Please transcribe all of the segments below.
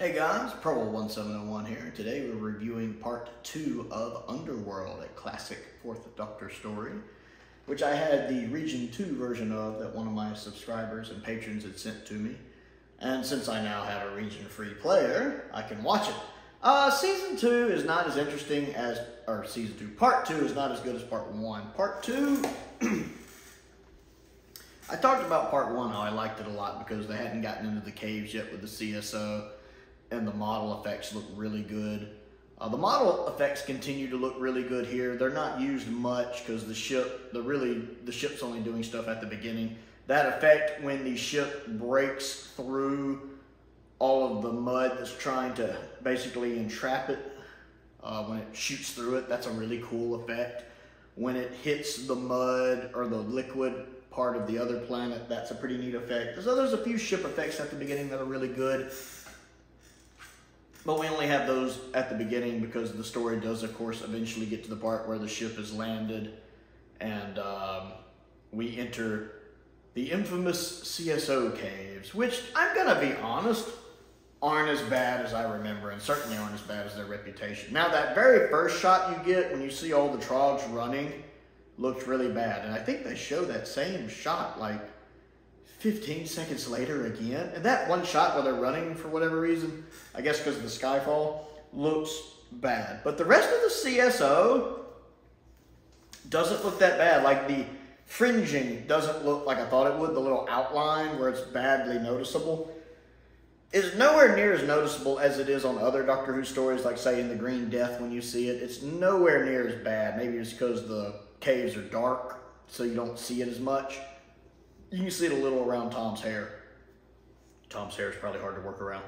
Hey guys, Prowl 1701 here, and today we're reviewing part 2 of Underworld, a classic 4th Doctor story, which I had the Region 2 version of that one of my subscribers and patrons had sent to me. And since I now have a Region free player, I can watch it. Season 2 is not as interesting as, Part 2 is not as good as Part 1. Part 2, I talked about Part 1, how I liked it a lot because they hadn't gotten into the caves yet with the CSO. And the model effects look really good. The model effects continue to look really good here. They're not used much because the ship's only doing stuff at the beginning. That effect when the ship breaks through all of the mud that's trying to basically entrap it, when it shoots through it, that's a really cool effect. When it hits the mud or the liquid part of the other planet, that's a pretty neat effect. So there's a few ship effects at the beginning that are really good. But we only have those at the beginning because the story does, of course, eventually get to the part where the ship is landed and we enter the infamous CSO caves, which, I'm going to be honest, aren't as bad as I remember and certainly aren't as bad as their reputation. Now, that very first shot you get when you see all the Trogs running looks really bad. And I think they show that same shot like 15 seconds later again. And that one shot where they're running for whatever reason, I guess because of the skyfall, looks bad. But the rest of the CSO doesn't look that bad. Like the fringing doesn't look like I thought it would. The little outline where it's badly noticeable is nowhere near as noticeable as it is on other Doctor Who stories, like say in the Green Death when you see it. It's nowhere near as bad. Maybe it's because the caves are dark, so you don't see it as much. You can see it a little around Tom's hair. Tom's hair is probably hard to work around.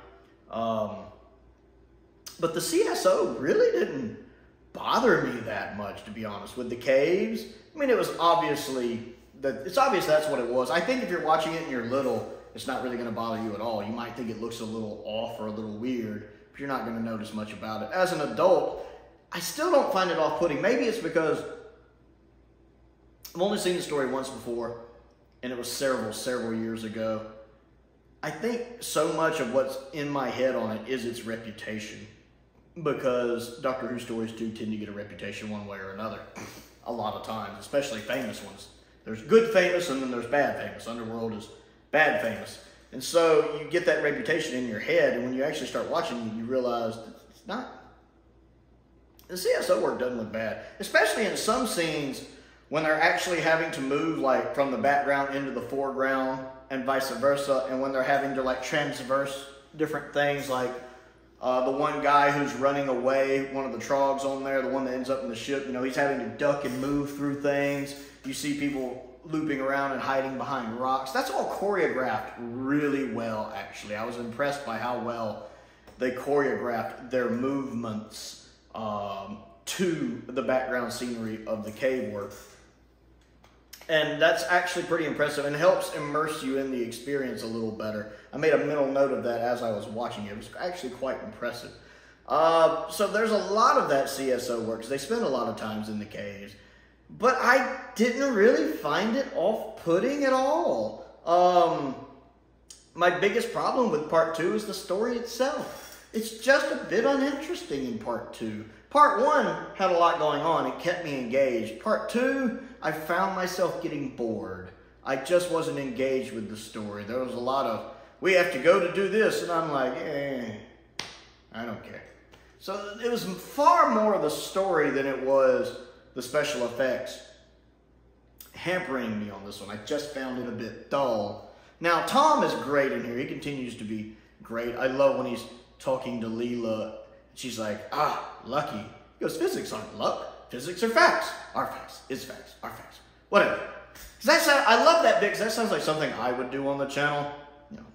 But the CSO really didn't bother me that much, to be honest, with the caves. I mean, it was obviously, it's obvious that's what it was. I think if you're watching it and you're little, it's not really going to bother you at all. You might think it looks a little off or a little weird, but you're not going to notice much about it. As an adult, I still don't find it off-putting. Maybe it's because I've only seen the story once before, and it was several years ago. I think so much of what's in my head on it is its reputation, because Doctor Who stories do tend to get a reputation one way or another a lot of times, especially famous ones. There's good famous and then there's bad famous. Underworld is bad famous. And so you get that reputation in your head, and when you actually start watching it, you realize that it's not. The CSO work doesn't look bad, especially in some scenes when they're actually having to move like from the background into the foreground and vice versa, and when they're having to like transverse different things, like the one guy who's running away, one of the Trogs on there, the one that ends up in the ship, you know, he's having to duck and move through things. You see people looping around and hiding behind rocks. That's all choreographed really well, actually. I was impressed by how well they choreographed their movements to the background scenery of the cave work. And that's actually pretty impressive and helps immerse you in the experience a little better. I made a mental note of that as I was watching it. It was actually quite impressive. So there's a lot of that CSO work, because they spend a lot of times in the caves. But I didn't really find it off-putting at all. My biggest problem with Part 2 is the story itself. It's just a bit uninteresting in Part 2. Part 1 had a lot going on. It kept me engaged. Part 2, I found myself getting bored. I just wasn't engaged with the story. There was a lot of, we have to go to do this, and I'm like, I don't care. So it was far more the story than it was the special effects hampering me on this one. I just found it a bit dull. Now, Tom is great in here. He continues to be great. I love when he's talking to Leela. She's like, lucky. He goes, physics aren't luck. Physics are facts. Are facts. Is facts. Are facts. Whatever. I love that bit, because that sounds like something I would do on the channel. You know,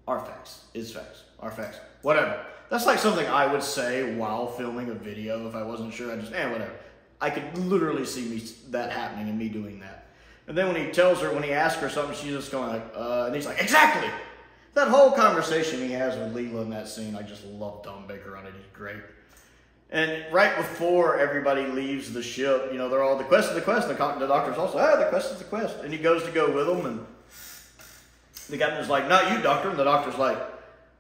are facts. Is facts. Are facts. Whatever. That's like something I would say while filming a video if I wasn't sure. I just, whatever. I could literally see that happening and me doing that. And then when he asks her something, she's just going like, and he's like, exactly. That whole conversation he has with Leela in that scene, I just love Tom Baker on it. He's great. And right before everybody leaves the ship, you know, they're all, the quest is the quest. And the doctor's also, the quest is the quest. And he goes to go with them, and the captain's like, not you, doctor. And the doctor's like,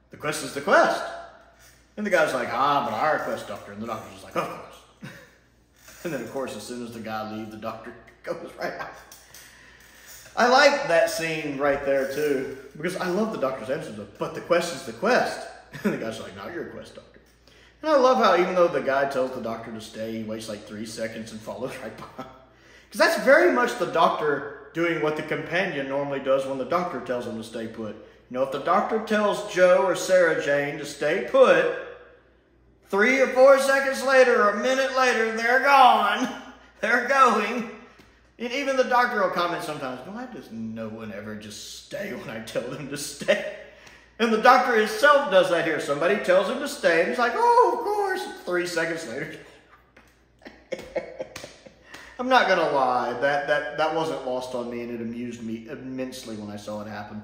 the quest is the quest. And the guy's like, but I request, doctor. And the doctor's just like, of course. And then, of course, as soon as the guy leaves, the doctor goes right out. I like that scene right there, too, because I love the doctor's answers of, but the quest is the quest. And the guy's like, no, you're a quest, doctor. And I love how even though the guy tells the doctor to stay, he waits like 3 seconds and follows right behind. Because that's very much the doctor doing what the companion normally does when the doctor tells him to stay put. You know, if the doctor tells Joe or Sarah Jane to stay put, 3 or 4 seconds later or a minute later, they're gone. They're going. And even the doctor will comment sometimes, why does no one ever just stay when I tell them to stay? And the doctor himself does that here. Somebody tells him to stay, and he's like, oh, of course. 3 seconds later. I'm not going to lie. That wasn't lost on me, and it amused me immensely when I saw it happen.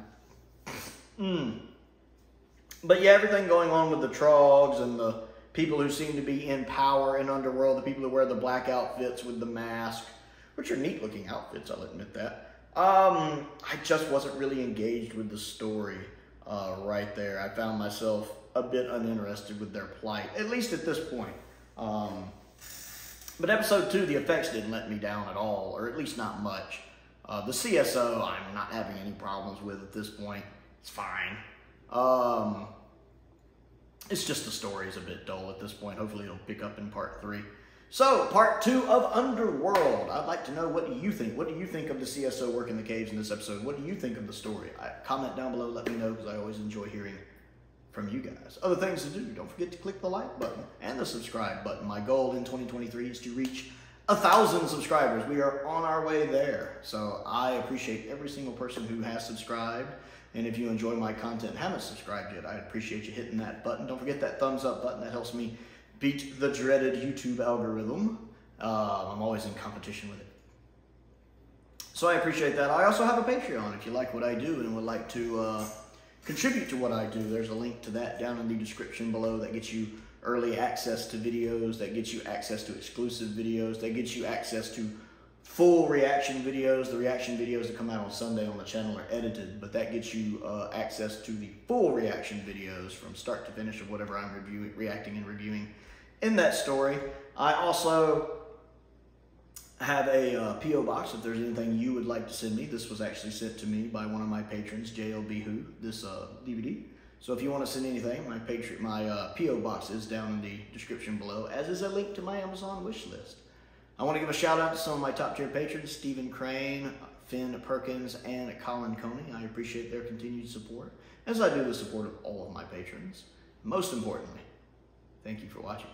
But yeah, everything going on with the Trogs and the people who seem to be in power in Underworld, the people who wear the black outfits with the mask, which are neat looking outfits, I'll admit that. I just wasn't really engaged with the story right there. I found myself a bit uninterested with their plight, at least at this point. But episode 2, the effects didn't let me down at all, or at least not much. The CSO, I'm not having any problems with at this point. It's fine. It's just the story is a bit dull at this point. Hopefully it'll pick up in part 3. So, part 2 of Underworld. I'd like to know, what do you think? What do you think of the CSO work in the caves in this episode? What do you think of the story? Comment down below, let me know, because I always enjoy hearing from you guys. Other things to do, don't forget to click the like button and the subscribe button. My goal in 2023 is to reach 1,000 subscribers. We are on our way there. So I appreciate every single person who has subscribed. And if you enjoy my content and haven't subscribed yet, I'd appreciate you hitting that button. Don't forget that thumbs up button. That helps me beat the dreaded YouTube algorithm. I'm always in competition with it. So I appreciate that. I also have a Patreon if you like what I do and would like to contribute to what I do. There's a link to that down in the description below that gets you early access to videos, that gets you access to exclusive videos, that gets you access to full reaction videos. The reaction videos that come out on Sunday on the channel are edited, but that gets you access to the full reaction videos from start to finish of whatever I'm reacting and reviewing in that story. I also have a P.O. box if there's anything you would like to send me. This was actually sent to me by one of my patrons, JLBWHO, this DVD. So if you want to send anything, my P.O. box is down in the description below, as is a link to my Amazon wish list. I want to give a shout out to some of my top tier patrons, Stephen Crane, Finn Perkins, and Colin Coney. I appreciate their continued support, as I do the support of all of my patrons. Most importantly, thank you for watching.